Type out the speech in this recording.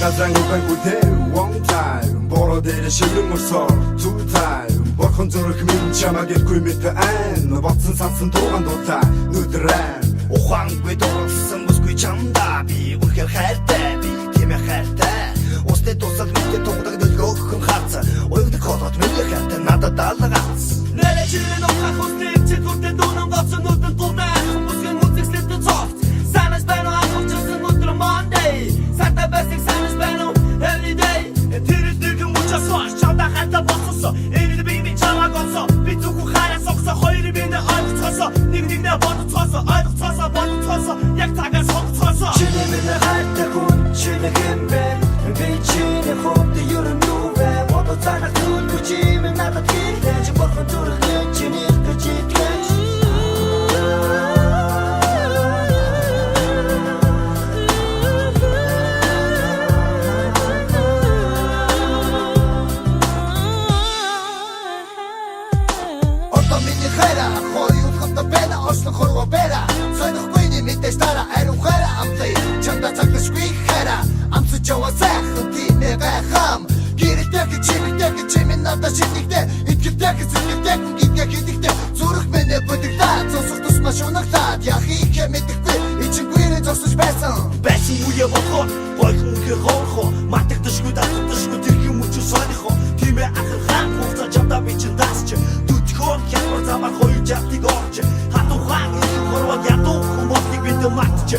газрын удаан үдээ one time бороо дээр шиврэн мөрсөөр two time борхон зөрөх минь чамаг иргүй мэдэн батсан сансан дууган дуута нүдрэн ухаангүй дууссан бүсгүй чамда би үнэхээр хайртай би тиймээ хайртай устэй тусал мэдээ тугдаг дэлгөөхөн хац уйгдаг холот миний хайртай надад далгац нэрэ чирэн ухаах устэй чигүүртэй дуунан гоцсон нүдэн тултай бүсгэн үзэгслэлтэй цогт санаас байна ахуулчихсан өдөр Monday сата бэсик санаас байна every day тэрэлдэгэн мучасваш чамда хайртай болсоо энэ би чамаг олсоо би зүгүү хараа согсоо хоёрын биндээ ойлгоцсоо нэгнээ бодцоосоо бодцоосоо яг цагаас сонгоцсоо чиний минь хайртай хүн чиний хэмбэ би чиний хөвдө ерөн нүвэ бодо цагаас түлгүй чимээ надад хэлж борхон зүрхний чиний гэж итгэж Ослон хорво бера сойдохгүй ни мэдээж дараа ариун хайра амлаа чамда цагташгүй хайра амсаж яваа сайхан тийм байхам гэрэлтэй чимээ надад шидэгтэй итгэвтэй сэтгэвтэй гидгээ хийдэгтэй зүрх минь бүдэгдээ цосох тусмаш унагтаад яхих мэдэггүй ичингүй нэ зогсож байсан үе болохоо гойхон гэрхоо матагдашгүй датагдашгүй тэрхүү мөчөө сонихоо тийм ахал хаан хугацаа чамда бичин дасч түтхөн хямар замаар хоёр жавтыг орж хатуухан хорвоо ядуу хүмүүс бид матч